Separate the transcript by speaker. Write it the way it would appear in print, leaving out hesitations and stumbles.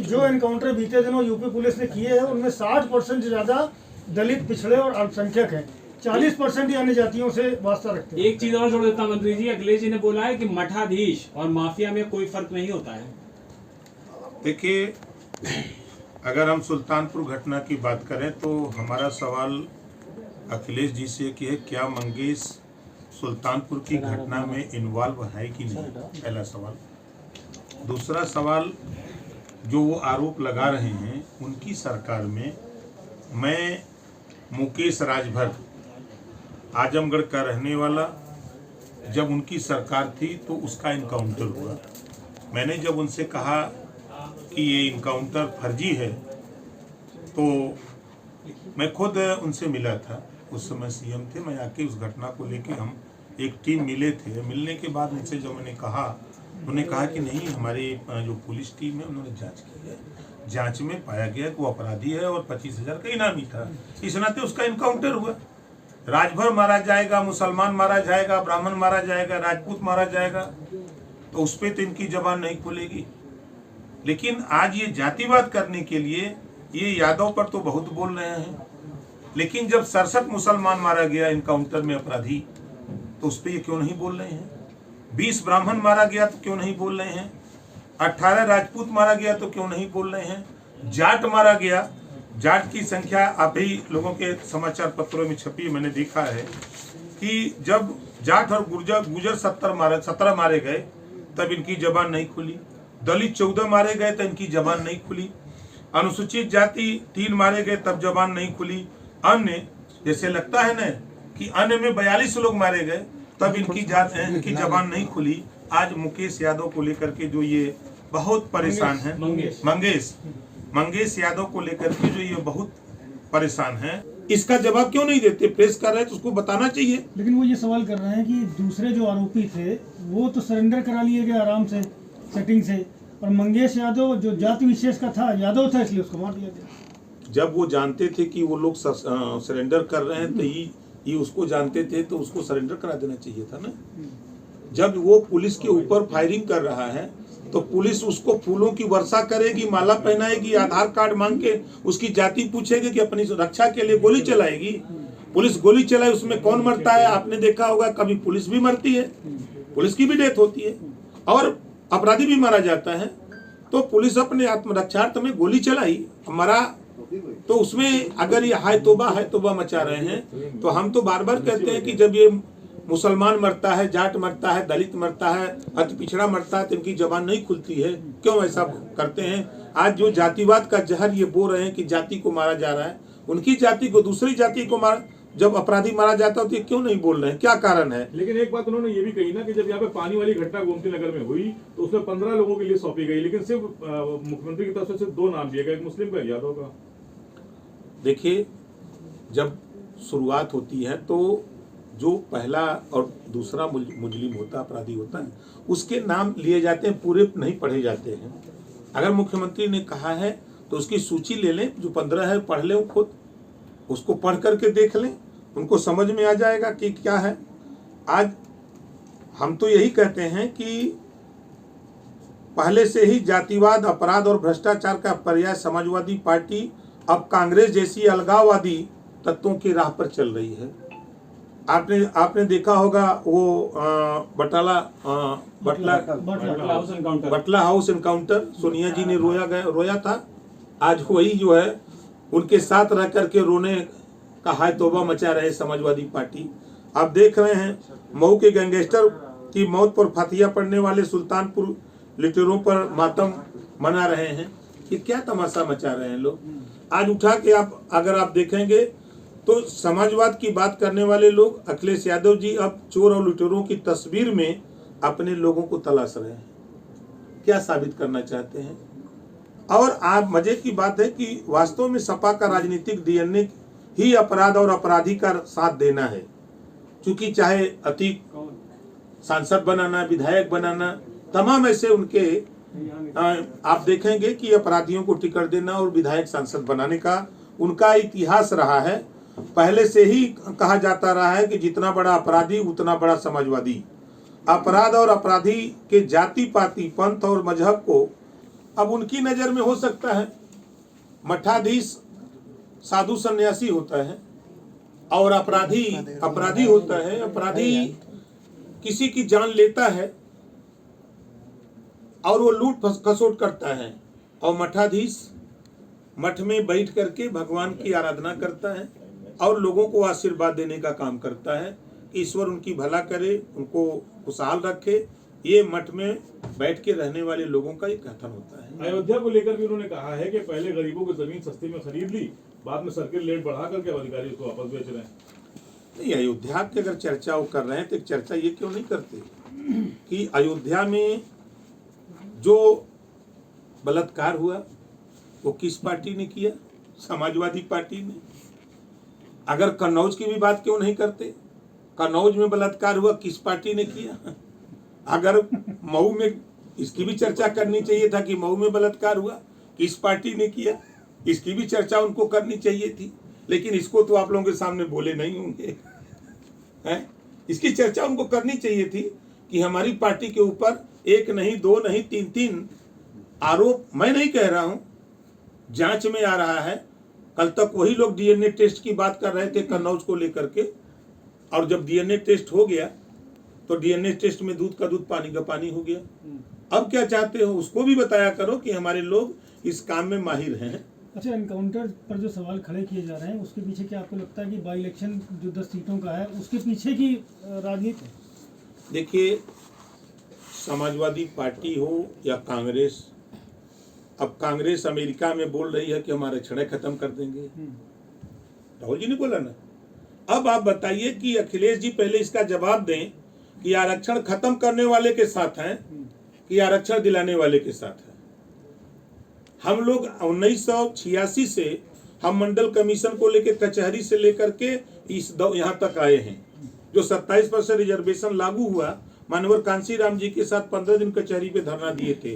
Speaker 1: जो एनकाउंटर बीते दिनों यूपी पुलिस ने किए हैं उनमें 60% से ज्यादा दलित, पिछड़े और अल्पसंख्यक हैं। 40% ही अन्य जातियों से वास्ता रखते हैं।
Speaker 2: एक चीज और जोड़ देता मंत्री जी, अखिलेश जी ने बोला है कि मठाधीश और माफिया में कोई फर्क नहीं होता है।
Speaker 3: देखिए, अगर हम सुल्तानपुर घटना की बात करें तो हमारा सवाल अखिलेश जी से कि है क्या मंगेश सुल्तानपुर की घटना में इन्वॉल्व है कि नहीं, पहला सवाल। दूसरा सवाल, जो वो आरोप लगा रहे हैं उनकी सरकार में, मैं मुकेश राजभर आजमगढ़ का रहने वाला, जब उनकी सरकार थी तो उसका इनकाउंटर हुआ। मैंने जब उनसे कहा कि ये इनकाउंटर फर्जी है तो मैं खुद उनसे मिला था, उस समय सीएम थे, मैं आके उस घटना को लेके हम एक टीम मिले थे। मिलने के बाद उनसे जब मैंने कहा, उन्होंने कहा कि नहीं, हमारी जो पुलिस टीम है उन्होंने जांच की है, जांच में पाया गया कि वो अपराधी है और 25,000 का इनामी था, इस नाते उसका इनकाउंटर हुआ। राजभर मारा जाएगा, मुसलमान मारा जाएगा, ब्राह्मण मारा जाएगा, राजपूत मारा जाएगा, तो उस पर तो इनकी जबान नहीं खुलेगी। लेकिन आज ये जातिवाद करने के लिए ये यादव पर तो बहुत बोल रहे हैं, लेकिन जब 67 मुसलमान मारा गया इनकाउंटर में अपराधी, तो उस पर ये क्यों नहीं बोल रहे हैं? 20 ब्राह्मण मारा गया तो क्यों नहीं बोल रहे हैं? 18 राजपूत मारा गया तो क्यों नहीं बोल रहे हैं? जाट मारा गया, जाट की संख्या अभी लोगों के समाचार पत्रों में छपी, मैंने देखा है कि जब जाट और गुर्जर 17 मारे गए तब इनकी जबान नहीं खुली, दलित 14 मारे गए तो इनकी जबान नहीं खुली, अनुसूचित जाति 3 मारे गए तब जबान नहीं खुली, अन्य जैसे लगता है ना कि अन्य में 42 लोग मारे गए तब इनकी जबान नहीं खुली। आज मुकेश यादव को लेकर के जो ये बहुत परेशान है, मंगेश यादव को लेकर के जो ये बहुत परेशान है, इसका जवाब क्यों नहीं देते? प्रेस कर रहे हैं तो उसको बताना चाहिए।
Speaker 1: लेकिन वो ये सवाल कर रहे हैं कि दूसरे जो आरोपी थे वो तो सरेंडर करा लिए गए आराम से, सेटिंग से, और मंगेश यादव जो जाति विशेष का था, यादव था, इसलिए उसको मार दिया गया।
Speaker 3: जब वो जानते थे कि वो लोग सरेंडर कर रहे हैं तो ये उसको जानते थे तो उसको सरेंडर करा देना चाहिए था ना। जब वो पुलिस के ऊपर फायरिंग कर रहा है तो पुलिस उसको फूलों की वर्षा करेगी, माला पहनाएगी, आधार कार्ड मांग के उसकी जाति पूछेगी कि अपनी रक्षा के लिए गोली चलाएगी। पुलिस गोली चलाए, उसमें कौन मरता है? आपने देखा होगा, कभी पुलिस भी मरती है, पुलिस की भी डेथ होती है और अपराधी भी मारा जाता है। तो पुलिस अपने आत्मरक्षार्थ में गोली चलाई, मरा, तो उसमें अगर ये हाय तौबा मचा रहे हैं तो हम तो बार बार कहते हैं कि जब ये मुसलमान मरता है, जाट मरता है, दलित मरता है, अति पिछड़ा मरता है तो इनकी जबान नहीं खुलती है। क्यों ऐसा करते हैं? आज जो जातिवाद का जहर ये बोल रहे हैं कि जाति को मारा जा रहा है, उनकी जाति को, दूसरी जाति को मारा, जब अपराधी मारा जाता है तो ये क्यों नहीं बोल रहे हैं? क्या कारण है?
Speaker 4: लेकिन एक बात उन्होंने ये भी कही ना कि जब यहाँ पे पानी वाली घटना गोमती नगर में हुई तो उसमें 15 लोगों के लिए सौंपी गई, लेकिन सिर्फ मुख्यमंत्री की तरफ से सिर्फ 2 नाम दिए गए, एक मुस्लिम का, यादव का।
Speaker 3: देखिए, जब शुरुआत होती है तो जो पहला और दूसरा मुजरिम होता, अपराधी होता है, उसके नाम लिए जाते हैं, पूरे नहीं पढ़े जाते हैं। अगर मुख्यमंत्री ने कहा है तो उसकी सूची ले लें, जो 15 है पढ़ लें खुद, उसको पढ़ करके देख लें, उनको समझ में आ जाएगा कि क्या है। आज हम तो यही कहते हैं कि पहले से ही जातिवाद, अपराध और भ्रष्टाचार का पर्याय समाजवादी पार्टी अब कांग्रेस जैसी अलगाववादी तत्वों की राह पर चल रही है। आपने देखा होगा वो बटला हाउस एनकाउंटर, सोनिया जी ने रोया था। आज वही जो है उनके साथ रह करके रोने का हाय तौबा मचा रहे समाजवादी पार्टी। आप देख रहे हैं मऊ के गैंगस्टर की मौत पर फातिया पड़ने वाले सुल्तानपुर लिटरों पर मातम मना रहे हैं कि क्या तमाशा मचा रहे हैं लोग। आज उठा के अगर आप देखेंगे तो समाजवाद की बात करने वाले लोग, अखिलेश यादव जी अब चोर और लुटेरों की तस्वीर में अपने लोगों को तलाश रहे हैं। क्या साबित करना चाहते हैं? और आप मजे की बात है कि वास्तव में सपा का राजनीतिक डीएनए ही अपराध और अपराधी का साथ देना है, क्योंकि चाहे अतीत सांसद बनाना, विधायक बनाना, तमाम ऐसे उनके आप देखेंगे कि अपराधियों को टिकट देना और विधायक सांसद बनाने का उनका इतिहास रहा है। पहले से ही कहा जाता रहा है कि जितना बड़ा अपराधी उतना बड़ा समाजवादी। अपराध और अपराधी के जाति पाति, पंथ और मजहब को अब उनकी नजर में हो सकता है मठाधीश साधु सन्यासी होता है और अपराधी होता है। अपराधी किसी की जान लेता है और वो लूट खसोट करता है, और मठाधीश मठ में बैठ करके भगवान की आराधना करता है और लोगों को आशीर्वाद देने का काम करता है। ईश्वर उनकी भला करे, उनको खुशहाल रखे। ये मठ में बैठ के रहने वाले लोगों का एक कथन होता है।
Speaker 4: अयोध्या को लेकर भी उन्होंने कहा है कि पहले गरीबों की जमीन सस्ती में खरीद ली, बाद में सर्किल रेट बढ़ा करके अधिकारी उसको वापस बेच रहे हैं।
Speaker 3: नहीं, अयोध्या की अगर चर्चा वो कर रहे हैं तो एक चर्चा ये क्यों नहीं करते कि अयोध्या में जो बलात्कार हुआ वो किस पार्टी ने किया? समाजवादी पार्टी ने। अगर कन्नौज की भी बात क्यों नहीं करते? कन्नौज में बलात्कार हुआ किस पार्टी ने किया? अगर मऊ में, इसकी भी चर्चा करनी चाहिए था कि मऊ में बलात्कार हुआ किस पार्टी ने किया, इसकी भी चर्चा उनको करनी चाहिए थी। लेकिन इसको तो आप लोगों के सामने बोले नहीं होंगे, हैं? इसकी चर्चा उनको करनी चाहिए थी कि हमारी पार्टी के ऊपर एक नहीं, दो नहीं, तीन आरोप, मैं नहीं कह रहा हूं, जांच में आ रहा है। कल तक वही लोग डीएनए टेस्ट की बात कर रहे थे कन्नौज को लेकर के, और जब डीएनए टेस्ट हो गया तो डीएनए टेस्ट में दूध का दूध, पानी का पानी हो गया। अब क्या चाहते हो? उसको भी बताया करो कि हमारे लोग इस काम में माहिर हैं।
Speaker 1: अच्छा, एनकाउंटर पर जो सवाल खड़े किए जा रहे हैं उसके पीछे क्या आपको लगता है कि बाई इलेक्शन जो 10 सीटों का है उसके पीछे की राजनीति?
Speaker 3: देखिए, समाजवादी पार्टी हो या कांग्रेस, अब कांग्रेस अमेरिका में बोल रही है कि हम आरक्षण खत्म कर देंगे। राहुल जी ने बोला ना। अब आप बताइए कि अखिलेश जी पहले इसका जवाब दें कि आरक्षण खत्म करने वाले के साथ हैं कि आरक्षण दिलाने वाले के साथ हैं। हम लोग 1986 से हम मंडल कमीशन को लेकर, कचहरी से लेकर के यहाँ तक आए हैं। जो 27% रिजर्वेशन लागू हुआ, मानवर कांसी राम जी के साथ 15 दिन कचहरी पे धरना दिए थे।